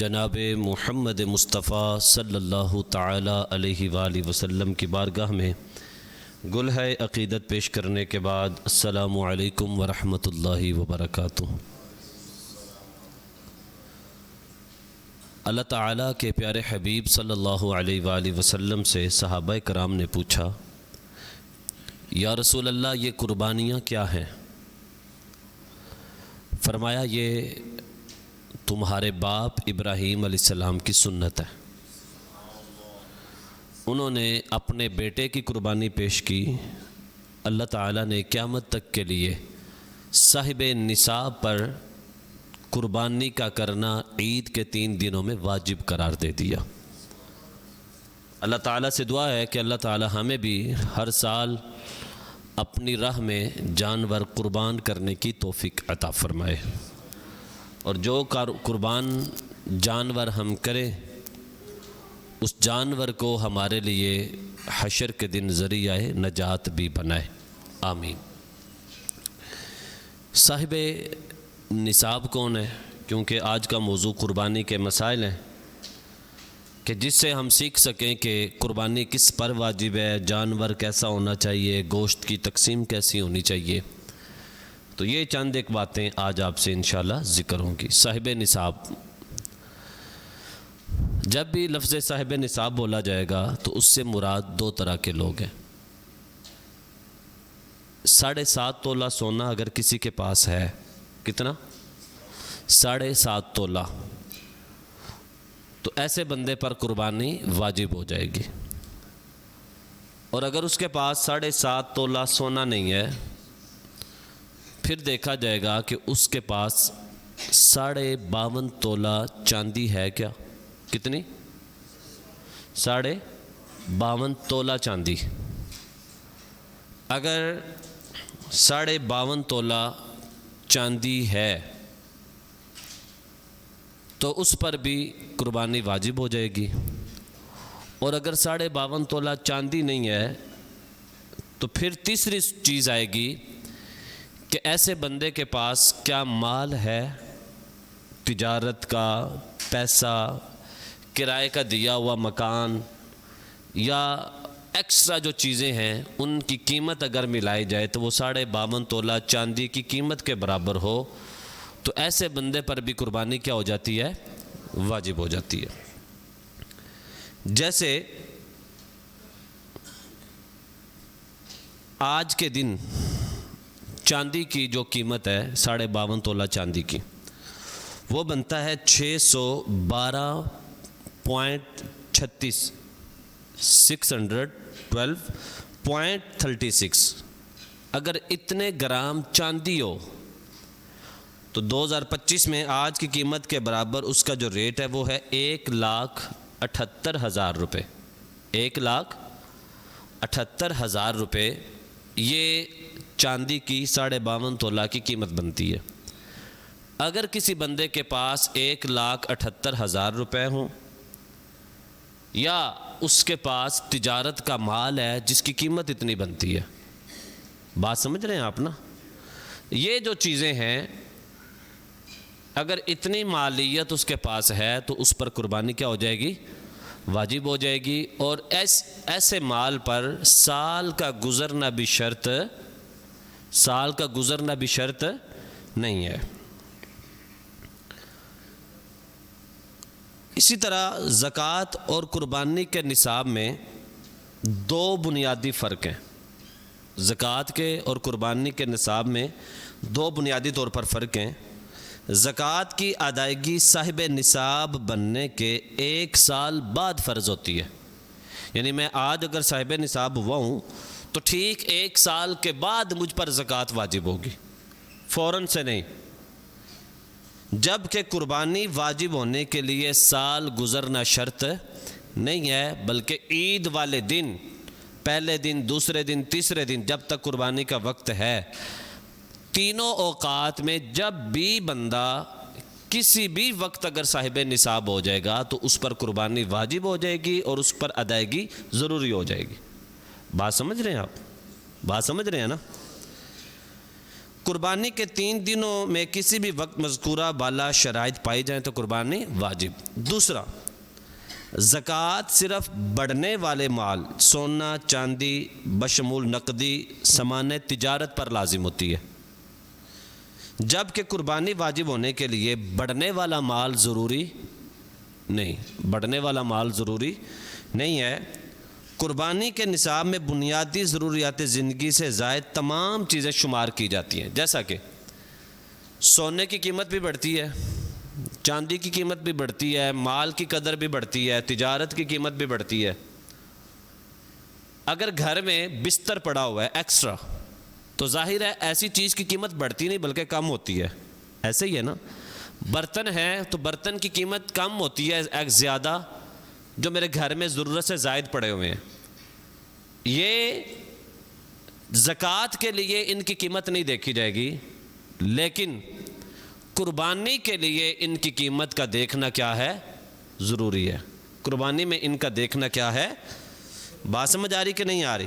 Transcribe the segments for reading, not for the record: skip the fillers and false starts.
جناب محمد مصطفیٰ صلی اللہ تعالی علیہ وآلہ وسلم کی بارگاہ میں گل ہے عقیدت پیش کرنے کے بعد السلام علیکم ورحمۃ اللہ وبرکاتہ۔ اللہ تعالیٰ کے پیارے حبیب صلی اللہ علیہ وآلہ وسلم سے صحابہ کرام نے پوچھا، یا رسول اللہ یہ قربانیاں کیا ہیں؟ فرمایا یہ تمہارے باپ ابراہیم علیہ السلام کی سنت ہے۔ انہوں نے اپنے بیٹے کی قربانی پیش کی، اللہ تعالیٰ نے قیامت تک کے لیے صاحب نصاب پر قربانی کا کرنا عید کے 3 دنوں میں واجب قرار دے دیا۔ اللہ تعالیٰ سے دعا ہے کہ اللہ تعالیٰ ہمیں بھی ہر سال اپنی راہ میں جانور قربان کرنے کی توفیق عطا فرمائے، اور جو قربان جانور ہم کریں اس جانور کو ہمارے لیے حشر کے دن ذریعہ نجات بھی بنائے، آمین۔ صاحب نصاب کون ہے؟ کیونکہ آج کا موضوع قربانی کے مسائل ہیں کہ جس سے ہم سیکھ سکیں کہ قربانی کس پر واجب ہے، جانور کیسا ہونا چاہیے، گوشت کی تقسیم کیسی ہونی چاہیے۔ تو یہ چند ایک باتیں آج آپ سے انشاءاللہ ذکر ہوں گی۔ صاحب نصاب، جب بھی لفظ صاحب نصاب بولا جائے گا تو اس سے مراد 2 طرح کے لوگ ہیں۔ 7.5 تولہ سونا اگر کسی کے پاس ہے، کتنا؟ 7.5 تولہ، تو ایسے بندے پر قربانی واجب ہو جائے گی۔ اور اگر اس کے پاس 7.5 تولہ سونا نہیں ہے، پھر دیکھا جائے گا کہ اس کے پاس 52.5 تولہ چاندی ہے کیا؟ کتنی؟ 52.5 تولہ چاندی۔ اگر 52.5 تولہ چاندی ہے تو اس پر بھی قربانی واجب ہو جائے گی، اور اگر 52.5 تولہ چاندی نہیں ہے تو پھر تیسری چیز آئے گی کہ ایسے بندے کے پاس کیا مال ہے، تجارت کا پیسہ، کرائے کا دیا ہوا مکان، یا ایکسٹرا جو چیزیں ہیں ان کی قیمت اگر ملائی جائے تو وہ 52.5 تولہ چاندی کی قیمت کے برابر ہو، تو ایسے بندے پر بھی قربانی کیا ہو جاتی ہے؟ واجب ہو جاتی ہے۔ جیسے آج کے دن چاندی کی جو قیمت ہے 52.5 تولہ چاندی کی، وہ بنتا ہے 612.36 612.36۔ اگر اتنے گرام چاندی ہو تو 2025 میں آج کی قیمت کے برابر اس کا جو ریٹ ہے وہ ہے 1,78,000 روپے۔ 1,78,000 روپے یہ چاندی کی 52.5 تولہ کی قیمت بنتی ہے۔ اگر کسی بندے کے پاس 1,78,000 روپے ہوں، یا اس کے پاس تجارت کا مال ہے جس کی قیمت اتنی بنتی ہے، بات سمجھ رہے ہیں آپ نا؟ یہ جو چیزیں ہیں اگر اتنی مالیت اس کے پاس ہے تو اس پر قربانی کیا ہو جائے گی؟ واجب ہو جائے گی۔ اور ایسے مال پر سال کا گزرنا بھی شرط نہیں ہے۔ اسی طرح زکوٰۃ اور قربانی کے نصاب میں 2 بنیادی فرق ہیں۔ زکوٰۃ کے اور قربانی کے نصاب میں 2 بنیادی طور پر فرق ہیں۔ زکوٰۃ کی ادائیگی صاحب نصاب بننے کے 1 سال بعد فرض ہوتی ہے، یعنی میں آج اگر صاحب نصاب ہوا ہوں تو ٹھیک 1 سال کے بعد مجھ پر زکوٰۃ واجب ہوگی، فوراً سے نہیں۔ جبکہ قربانی واجب ہونے کے لیے سال گزرنا شرط نہیں ہے، بلکہ عید والے دن، پہلے دن، دوسرے دن، تیسرے دن، جب تک قربانی کا وقت ہے، تینوں اوقات میں جب بھی بندہ کسی بھی وقت اگر صاحب نصاب ہو جائے گا تو اس پر قربانی واجب ہو جائے گی اور اس پر ادائیگی ضروری ہو جائے گی۔ بات سمجھ رہے ہیں آپ؟ بات سمجھ رہے ہیں نا؟ قربانی کے 3 دنوں میں کسی بھی وقت مذکورہ بالا شرائط پائی جائیں تو قربانی واجب۔ دوسرا، زکوٰۃ صرف بڑھنے والے مال، سونا چاندی بشمول نقدی سامان تجارت پر لازم ہوتی ہے، جبکہ قربانی واجب ہونے کے لیے بڑھنے والا مال ضروری نہیں ہے۔ قربانی کے نصاب میں بنیادی ضروریات زندگی سے زائد تمام چیزیں شمار کی جاتی ہیں، جیسا کہ سونے کی قیمت بھی بڑھتی ہے، چاندی کی قیمت بھی بڑھتی ہے، مال کی قدر بھی بڑھتی ہے، تجارت کی قیمت بھی بڑھتی ہے۔ اگر گھر میں بستر پڑا ہوا ہے ایکسٹرا تو ظاہر ہے ایسی چیز کی قیمت بڑھتی نہیں بلکہ کم ہوتی ہے، ایسے ہی ہے نا۔ برتن ہے تو برتن کی قیمت کم ہوتی ہے ایک زیادہ، جو میرے گھر میں ضرورت سے زائد پڑے ہوئے ہیں۔ یہ زکوٰۃ کے لیے ان کی قیمت نہیں دیکھی جائے گی، لیکن قربانی کے لیے ان کی قیمت کا دیکھنا کیا ہے؟ ضروری ہے۔ قربانی میں ان کا دیکھنا کیا ہے؟ بات سمجھ آ رہی کہ نہیں آ رہی؟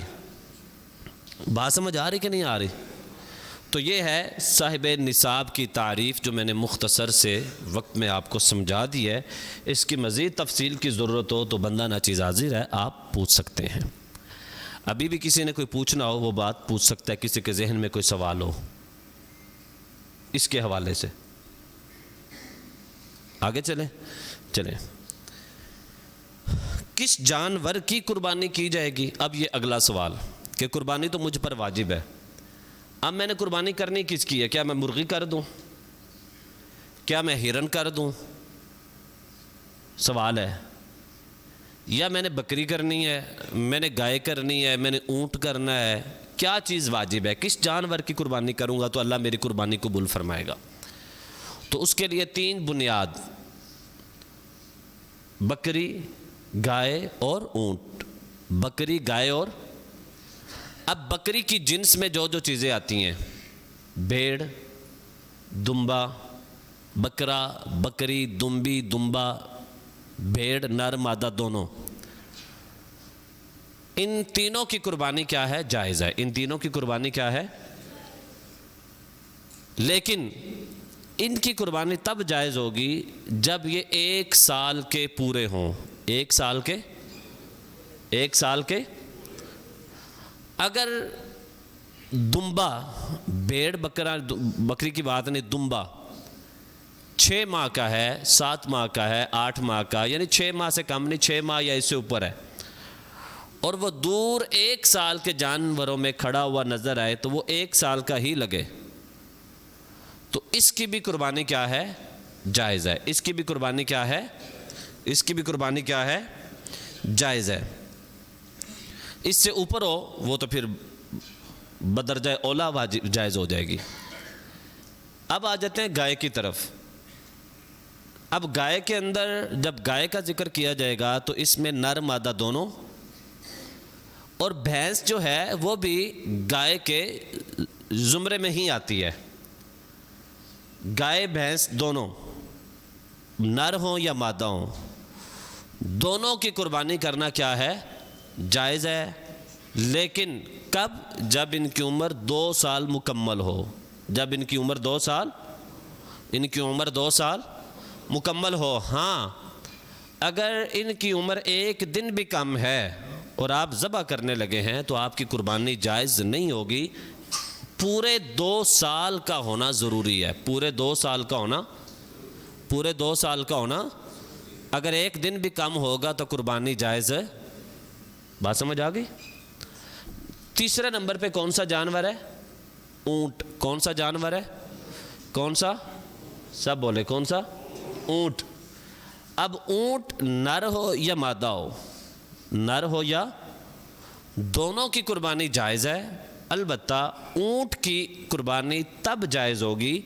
بات سمجھ آ رہی کہ نہیں آ رہی؟ تو یہ ہے صاحب نصاب کی تعریف جو میں نے مختصر سے وقت میں آپ کو سمجھا دی ہے۔ اس کی مزید تفصیل کی ضرورت ہو تو بندہ ناچیز حاضر ہے، آپ پوچھ سکتے ہیں۔ ابھی بھی کسی نے کوئی پوچھنا ہو وہ بات پوچھ سکتا ہے، کسی کے ذہن میں کوئی سوال ہو اس کے حوالے سے۔ آگے چلیں۔ کس جانور کی قربانی کی جائے گی؟ اب یہ اگلا سوال کہ قربانی تو مجھ پر واجب ہے، اب میں نے قربانی کرنی کس کی ہے؟ کیا میں مرغی کر دوں؟ کیا میں ہرن کر دوں؟ سوال ہے۔ یا میں نے بکری کرنی ہے، میں نے گائے کرنی ہے، میں نے اونٹ کرنا ہے؟ کیا چیز واجب ہے؟ کس جانور کی قربانی کروں گا تو اللہ میری قربانی قبول فرمائے گا؟ تو اس کے لیے 3 بنیاد، بکری، گائے اور اونٹ۔ بکری، گائے اور اب بکری کی جنس میں جو چیزیں آتی ہیں، بھیڑ، دمبا، بکرا، بکری، دمبی، دمبا، بھیڑ نر مادہ دونوں، ان تینوں کی قربانی کیا ہے؟ جائز ہے۔ ان تینوں کی قربانی کیا ہے؟ لیکن ان کی قربانی تب جائز ہوگی جب یہ 1 سال کے پورے ہوں۔ 1 سال کے اگر دمبا، بھیڑ، بکری کی بات نہیں، دمبا 6 ماہ کا ہے، 7 ماہ کا ہے، 8 ماہ کا، یعنی 6 ماہ سے کم نہیں، 6 ماہ یا اس سے اوپر ہے، اور وہ دور 1 سال کے جانوروں میں کھڑا ہوا نظر آئے تو وہ 1 سال کا ہی لگے، تو اس کی بھی قربانی کیا ہے؟ جائز ہے۔ اس کی بھی قربانی کیا ہے؟ جائز ہے۔ اس سے اوپر ہو وہ تو پھر بدرجہ اولا جائز ہو جائے گی۔ اب آ جاتے ہیں گائے کی طرف۔ اب گائے کے اندر جب گائے کا ذکر کیا جائے گا تو اس میں نر مادہ دونوں، اور بھینس جو ہے وہ بھی گائے کے زمرے میں ہی آتی ہے۔ گائے بھینس دونوں، نر ہوں یا مادہ ہوں، دونوں کی قربانی کرنا کیا ہے؟ جائز ہے۔ لیکن کب؟ جب ان کی عمر 2 سال مکمل ہو۔ جب ان کی عمر 2 سال مکمل ہو۔ ہاں، اگر ان کی عمر 1 دن بھی کم ہے اور آپ ذبح کرنے لگے ہیں تو آپ کی قربانی جائز نہیں ہوگی۔ پورے 2 سال کا ہونا ضروری ہے۔ پورے 2 سال کا ہونا، اگر 1 دن بھی کم ہوگا تو قربانی جائز ہے۔ بات سمجھ آ گئی؟ تیسرے نمبر پہ کون سا جانور ہے؟ اونٹ۔ کون سا جانور ہے؟ کون سا؟ سب بولے کون سا؟ اونٹ۔ اب اونٹ نر ہو یا مادہ ہو، نر ہو یا، دونوں کی قربانی جائز ہے۔ البتہ اونٹ کی قربانی تب جائز ہوگی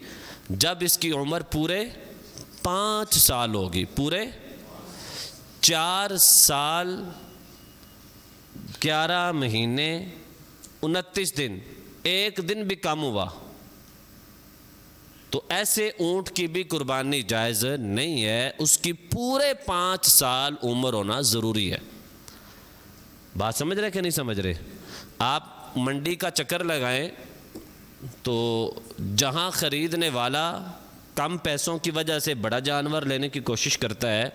جب اس کی عمر پورے 5 سال ہوگی۔ پورے 4 سال 11 مہینے 29 دن، 1 دن بھی کم ہوا تو ایسے اونٹ کی بھی قربانی جائز نہیں ہے۔ اس کی پورے 5 سال عمر ہونا ضروری ہے۔ بات سمجھ رہے کہ نہیں سمجھ رہے؟ آپ منڈی کا چکر لگائیں، تو جہاں خریدنے والا کم پیسوں کی وجہ سے بڑا جانور لینے کی کوشش کرتا ہے،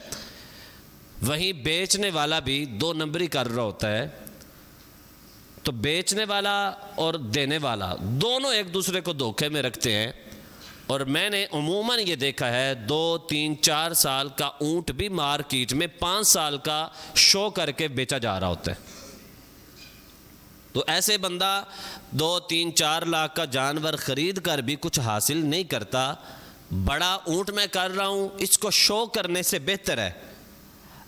وہیں بیچنے والا بھی 2 نمبری کر رہا ہوتا ہے. تو بیچنے والا اور دینے والا دونوں ایک دوسرے کو دھوکے میں رکھتے ہیں. اور میں نے عموماً یہ دیکھا ہے 2 3 4 سال کا اونٹ بھی مارکیٹ میں 5 سال کا شو کر کے بیچا جا رہا ہوتا ہے. تو ایسے بندہ 2 3 4 لاکھ کا جانور خرید کر بھی کچھ حاصل نہیں کرتا. بڑا اونٹ میں کر رہا ہوں، اس کو شو کرنے سے بہتر ہے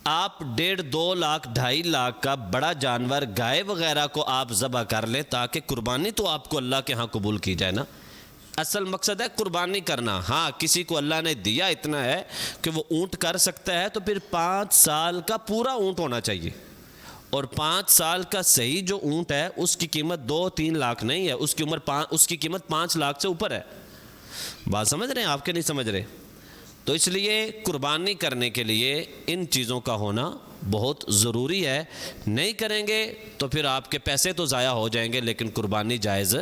آپ 1.5 2 لاکھ 2.5 لاکھ کا بڑا جانور گائے وغیرہ کو آپ ذبح کر لیں، تاکہ قربانی تو آپ کو اللہ کے ہاں قبول کی جائے نا. اصل مقصد ہے قربانی کرنا. ہاں کسی کو اللہ نے دیا اتنا ہے کہ وہ اونٹ کر سکتا ہے، تو پھر 5 سال کا پورا اونٹ ہونا چاہیے. اور 5 سال کا صحیح جو اونٹ ہے اس کی قیمت 2 3 لاکھ نہیں ہے، اس کی قیمت 5 لاکھ سے اوپر ہے. بات سمجھ رہے ہیں آپ کے نہیں سمجھ رہے؟ تو اس لیے قربانی کرنے کے لیے ان چیزوں کا ہونا بہت ضروری ہے. نہیں کریں گے تو پھر آپ کے پیسے تو ضائع ہو جائیں گے، لیکن قربانی جائز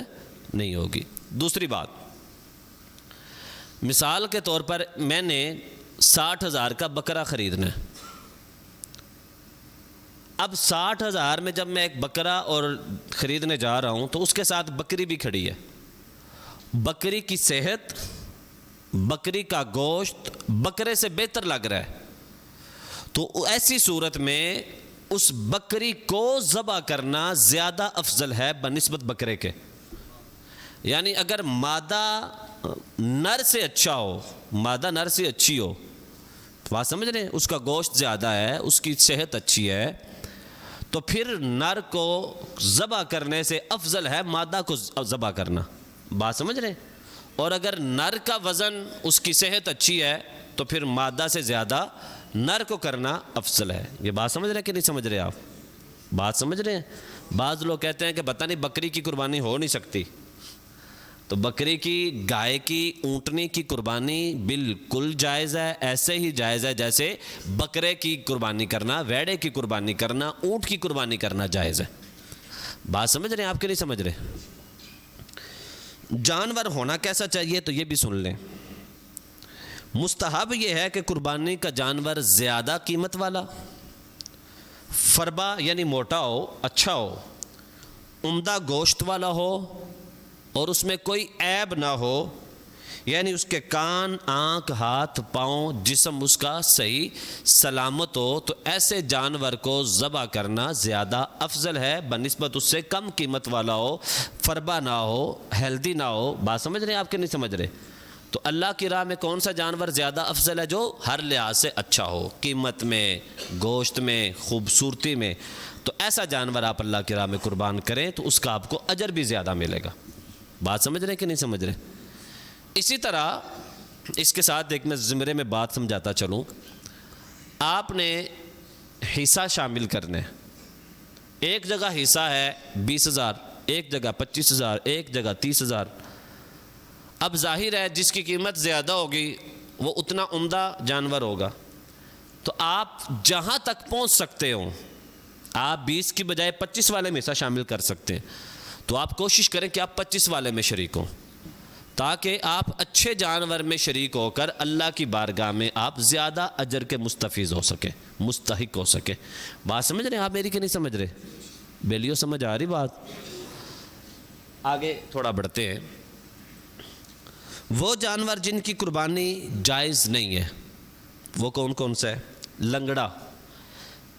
نہیں ہوگی. دوسری بات، مثال کے طور پر میں نے 60,000 کا بکرا خریدنا ہے. اب 60,000 میں جب میں ایک بکرا اور خریدنے جا رہا ہوں تو اس کے ساتھ بکری بھی کھڑی ہے. بکری کی صحت، بکری کا گوشت بکرے سے بہتر لگ رہا ہے، تو ایسی صورت میں اس بکری کو ذبح کرنا زیادہ افضل ہے بنسبت بکرے کے. یعنی اگر مادہ نر سے اچھا ہو، مادہ نر سے اچھی ہو، بات سمجھ رہے ہیں، اس کا گوشت زیادہ ہے، اس کی صحت اچھی ہے، تو پھر نر کو ذبح کرنے سے افضل ہے مادہ کو ذبح کرنا. بات سمجھ رہے ہیں؟ اور اگر نر کا وزن، اس کی صحت اچھی ہے، تو پھر مادہ سے زیادہ نر کو کرنا افضل ہے. یہ بات سمجھ رہے ہیں کہ نہیں سمجھ رہے آپ؟ بات سمجھ رہے ہیں؟ بعض لوگ کہتے ہیں کہ پتہ نہیں بکری کی قربانی ہو نہیں سکتی. تو بکری کی، گائے کی، اونٹنی کی قربانی بالکل جائز ہے. ایسے ہی جائز ہے جیسے بکرے کی قربانی کرنا، ویڑے کی قربانی کرنا، اونٹ کی قربانی کرنا جائز ہے. بات سمجھ رہے ہیں آپ کے نہیں سمجھ رہے؟ جانور ہونا کیسا چاہیے تو یہ بھی سن لیں. مستحب یہ ہے کہ قربانی کا جانور زیادہ قیمت والا، فربا یعنی موٹا ہو، اچھا ہو، عمدہ گوشت والا ہو، اور اس میں کوئی عیب نہ ہو. یعنی اس کے کان، آنکھ، ہاتھ، پاؤں، جسم اس کا صحیح سلامت ہو. تو ایسے جانور کو ذبح کرنا زیادہ افضل ہے بنسبت اس سے کم قیمت والا ہو، فربا نہ ہو، ہیلدی نہ ہو. بات سمجھ رہے ہیں آپ کے نہیں سمجھ رہے؟ تو اللہ کی راہ میں کون سا جانور زیادہ افضل ہے؟ جو ہر لحاظ سے اچھا ہو، قیمت میں، گوشت میں، خوبصورتی میں. تو ایسا جانور آپ اللہ کی راہ میں قربان کریں تو اس کا آپ کو اجر بھی زیادہ ملے گا. بات سمجھ رہے ہیں کہ نہیں سمجھ رہے؟ اسی طرح اس کے ساتھ ایک میں زمرے میں بات سمجھاتا چلوں. آپ نے حصہ شامل کرنے، ایک جگہ حصہ ہے 20,000، ایک جگہ 25,000، ایک جگہ 30,000. اب ظاہر ہے جس کی قیمت زیادہ ہوگی وہ اتنا عمدہ جانور ہوگا. تو آپ جہاں تک پہنچ سکتے ہوں، آپ 20 کی بجائے 25 والے میں حصہ شامل کر سکتے ہیں. تو آپ کوشش کریں کہ آپ 25 والے میں شریک ہوں، تاکہ آپ اچھے جانور میں شریک ہو کر اللہ کی بارگاہ میں آپ زیادہ اجر کے مستفیض ہو سکیں، مستحق ہو سکیں. بات سمجھ رہے ہیں آپ میری کہ نہیں سمجھ رہے؟ بیلیو سمجھ آ رہی بات؟ آگے تھوڑا بڑھتے ہیں. وہ جانور جن کی قربانی جائز نہیں ہے وہ کون کون سا ہے؟ لنگڑا،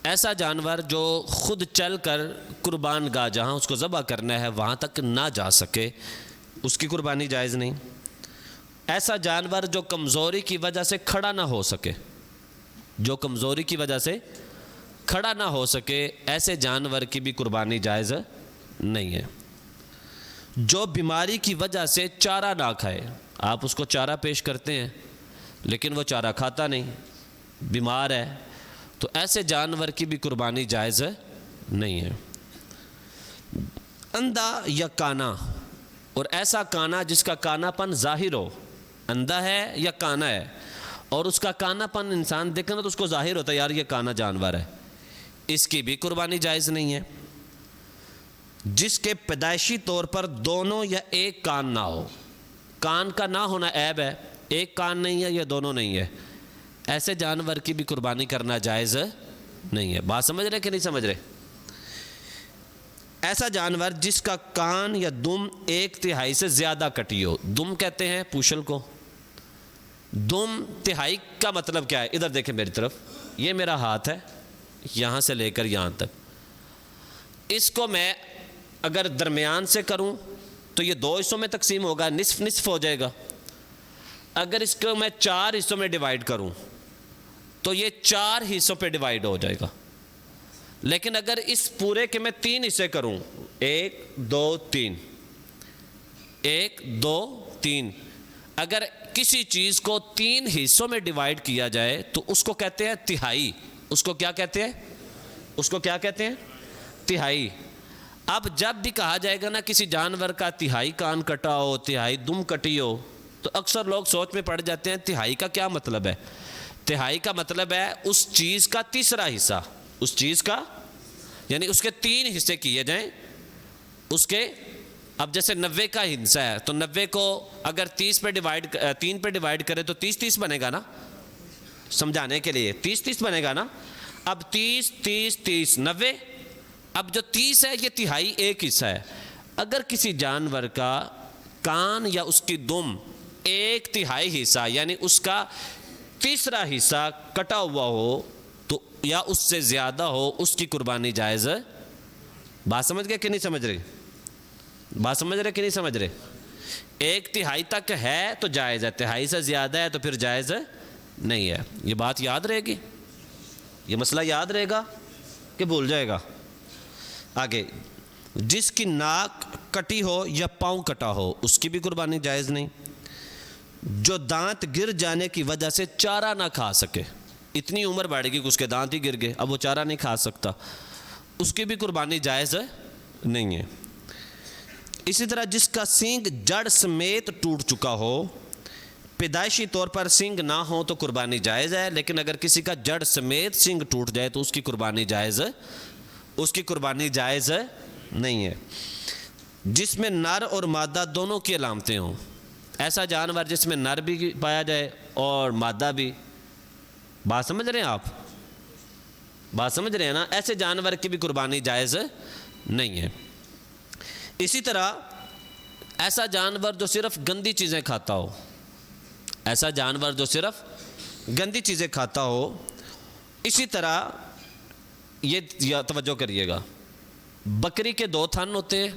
ایسا جانور جو خود چل کر قربان گاہ جہاں اس کو ذبح کرنا ہے وہاں تک نہ جا سکے، اس کی قربانی جائز نہیں. ایسا جانور جو کمزوری کی وجہ سے کھڑا نہ ہو سکے، جو کمزوری کی وجہ سے کھڑا نہ ہو سکے، ایسے جانور کی بھی قربانی جائز نہیں ہے. جو بیماری کی وجہ سے چارہ نہ کھائے، آپ اس کو چارہ پیش کرتے ہیں لیکن وہ چارہ کھاتا نہیں، بیمار ہے، تو ایسے جانور کی بھی قربانی جائز نہیں ہے. اندھا یا کانا، اور ایسا کانا جس کا کانا پن ظاہر ہو، اندھا ہے یا کانا ہے اور اس کا کانا پن انسان دیکھنا تو اس کو ظاہر ہوتا ہے یار یہ کانا جانور ہے، اس کی بھی قربانی جائز نہیں ہے. جس کے پیدائشی طور پر دونوں یا ایک کان نہ ہو. کان کا نہ ہونا عیب ہے، ایک کان نہیں ہے یا دونوں نہیں ہے، ایسے جانور کی بھی قربانی کرنا جائز نہیں ہے. بات سمجھ رہے کہ نہیں سمجھ رہے؟ ایسا جانور جس کا کان یا دم 1/3 سے زیادہ کٹی ہو. دم کہتے ہیں پوشل کو. دم تہائی کا مطلب کیا ہے؟ ادھر دیکھیں میری طرف، یہ میرا ہاتھ ہے، یہاں سے لے کر یہاں تک. اس کو میں اگر درمیان سے کروں تو یہ 2 حصوں میں تقسیم ہوگا، نصف نصف ہو جائے گا. اگر اس کو میں 4 حصوں میں ڈیوائیڈ کروں تو یہ 4 حصوں پہ ڈیوائیڈ ہو جائے گا. لیکن اگر اس پورے کے میں 3 حصے کروں، 1 2 3 1 2 3، اگر کسی چیز کو 3 حصوں میں ڈیوائیڈ کیا جائے تو اس کو کہتے ہیں تہائی. اس کو کیا کہتے ہیں؟ اس کو کیا کہتے ہیں؟ تہائی. اب جب بھی کہا جائے گا نا کسی جانور کا تہائی کان کٹا ہو، تہائی دم کٹی ہو، تو اکثر لوگ سوچ میں پڑ جاتے ہیں تہائی کا کیا مطلب ہے. تہائی کا مطلب ہے اس چیز کا تیسرا حصہ. اس چیز کا یعنی اس کے 3 حصے کیے جائیں اس کے. اب جیسے 90 کا حصہ ہے تو 90 کو اگر 3 پہ ڈیوائیڈ کرے تو 30 بنے گا نا. سمجھانے کے لیے 30 بنے گا نا. اب 30 30 30 90. اب جو 30 ہے یہ تہائی 1 حصہ ہے. اگر کسی جانور کا کان یا اس کی دم 1/3 حصہ یعنی اس کا تیسرا حصہ کٹا ہوا ہو تو یا اس سے زیادہ ہو، اس کی قربانی جائز ہے. بات سمجھ گئے کہ نہیں سمجھ رہے؟ بات سمجھ رہے کہ نہیں سمجھ رہے؟ 1/3 تک ہے تو جائز ہے، تہائی سے زیادہ ہے تو پھر جائز نہیں ہے. یہ بات یاد رہے گی؟ یہ مسئلہ یاد رہے گا کہ بھول جائے گا؟ آگے، جس کی ناک کٹی ہو یا پاؤں کٹا ہو اس کی بھی قربانی جائز نہیں. جو دانت گر جانے کی وجہ سے چارہ نہ کھا سکے، اتنی عمر بڑھ گئی کہ اس کے دانت ہی گر گئے، اب وہ چارہ نہیں کھا سکتا، اس کی بھی قربانی جائز نہیں ہے. اسی طرح جس کا سینگ جڑ سمیت ٹوٹ چکا ہو، پیدائشی طور پر سینگ نہ ہو تو قربانی جائز ہے، لیکن اگر کسی کا جڑ سمیت سینگ ٹوٹ جائے تو اس کی قربانی جائز نہیں ہے. جس میں نر اور مادہ دونوں کی علامتیں ہوں. ایسا جانور جس میں نر بھی پایا جائے اور مادہ بھی. بات سمجھ رہے ہیں آپ؟ بات سمجھ رہے ہیں نا؟ ایسے جانور کی بھی قربانی جائز نہیں ہے. اسی طرح ایسا جانور جو صرف گندی چیزیں کھاتا ہو، ایسا جانور جو صرف گندی چیزیں کھاتا ہو. اسی طرح یہ توجہ کریے گا، بکری کے 2 تھن ہوتے ہیں،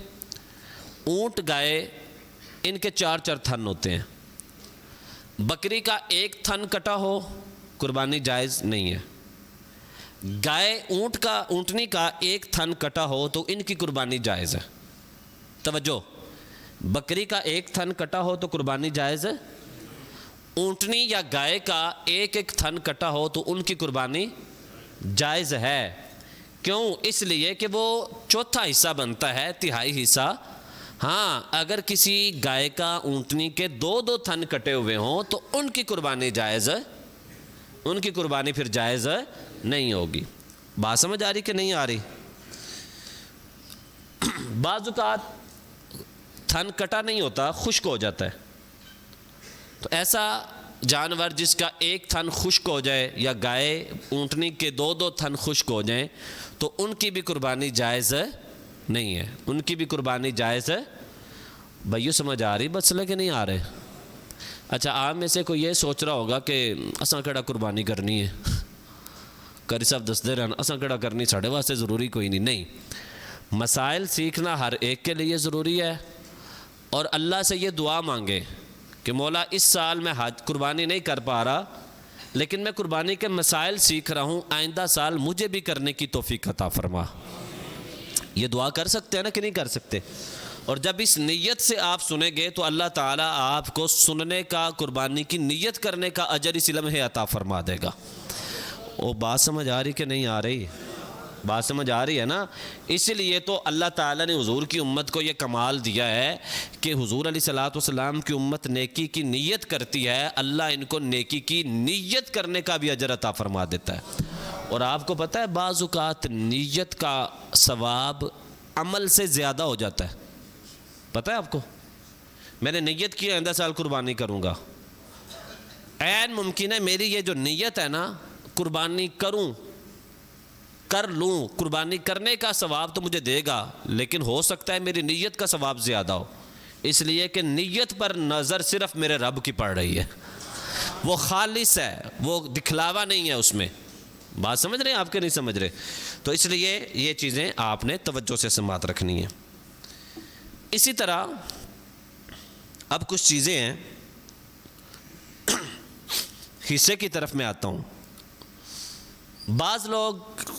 اونٹ گائے ان کے 4 تھن ہوتے ہیں. بکری کا 1 تھن کٹا ہو قربانی جائز نہیں ہے. گائے اونٹنی کا 1 تھن کٹا ہو تو ان کی قربانی جائز ہے. توجہ، بکری کا 1 تھن کٹا ہو تو قربانی جائز ہے. اونٹنی یا گائے کا 1 تھن کٹا ہو تو ان کی قربانی جائز ہے. کیوں؟ اس لیے کہ وہ چوتھا حصہ بنتا ہے، تہائی حصہ. ہاں، اگر کسی گائے کا اونٹنی کے 2 تھن کٹے ہوئے ہوں تو ان کی قربانی جائز ہے، ان کی قربانی پھر جائز نہیں ہوگی. بات سمجھ آ رہی کہ نہیں آ رہی؟ بعض اوقات تھن کٹا نہیں ہوتا، خشک ہو جاتا ہے، تو ایسا جانور جس کا 1 تھن خشک ہو جائے یا گائے اونٹنی کے 2 تھن خشک ہو جائیں تو ان کی بھی قربانی جائز نہیں ہے، ان کی بھی قربانی جائز ہے. بھائیو سمجھ آ رہی مسئلہ کہ نہیں آ رہے؟ اچھا، آپ میں سے کوئی یہ سوچ رہا ہوگا کہ اساں کیڑا قربانی کرنی ہے، کری صاحب دس دے رہنا اساں کیڑا کرنی، ساڑھے واسطے ضروری کوئی نہیں. مسائل سیکھنا ہر ایک کے لیے ضروری ہے، اور اللہ سے یہ دعا مانگے کہ مولا اس سال میں قربانی نہیں کر پا رہا، لیکن میں قربانی کے مسائل سیکھ رہا ہوں، آئندہ سال مجھے بھی کرنے کی توفیق عطا فرما. یہ دعا کر سکتے ہیں نا کہ نہیں کر سکتے؟ اور جب اس نیت سے آپ سنیں گے تو اللہ تعالیٰ آپ کو سننے کا، قربانی کی نیت کرنے کا اجر اس لمحے عطا فرما دے گا. وہ بات سمجھ آ رہی کہ نہیں آ رہی؟ بات سمجھ آ رہی ہے نا؟ اسی لیے تو اللہ تعالیٰ نے حضور کی امت کو یہ کمال دیا ہے کہ حضور علیہ الصلوۃ والسلام کی امت نیکی کی نیت کرتی ہے، اللہ ان کو نیکی کی نیت کرنے کا بھی اجر عطا فرما دیتا ہے. اور آپ کو پتہ ہے بعض اوقات نیت کا ثواب عمل سے زیادہ ہو جاتا ہے. پتہ ہے آپ کو؟ میں نے نیت کی آئندہ سال قربانی کروں گا، عین ممکن ہے میری یہ جو نیت ہے نا قربانی کر لوں، قربانی کرنے کا ثواب تو مجھے دے گا، لیکن ہو سکتا ہے میری نیت کا ثواب زیادہ ہو، اس لیے کہ نیت پر نظر صرف میرے رب کی پڑ رہی ہے، وہ خالص ہے، وہ دکھلاوا نہیں ہے اس میں. بات سمجھ رہے ہیں آپ کے نہیں سمجھ رہے؟ تو اس لیے یہ چیزیں آپ نے توجہ سے سماعت رکھنی ہیں. اسی طرح اب کچھ چیزیں ہیں، حصے کی طرف میں آتا ہوں. بعض لوگ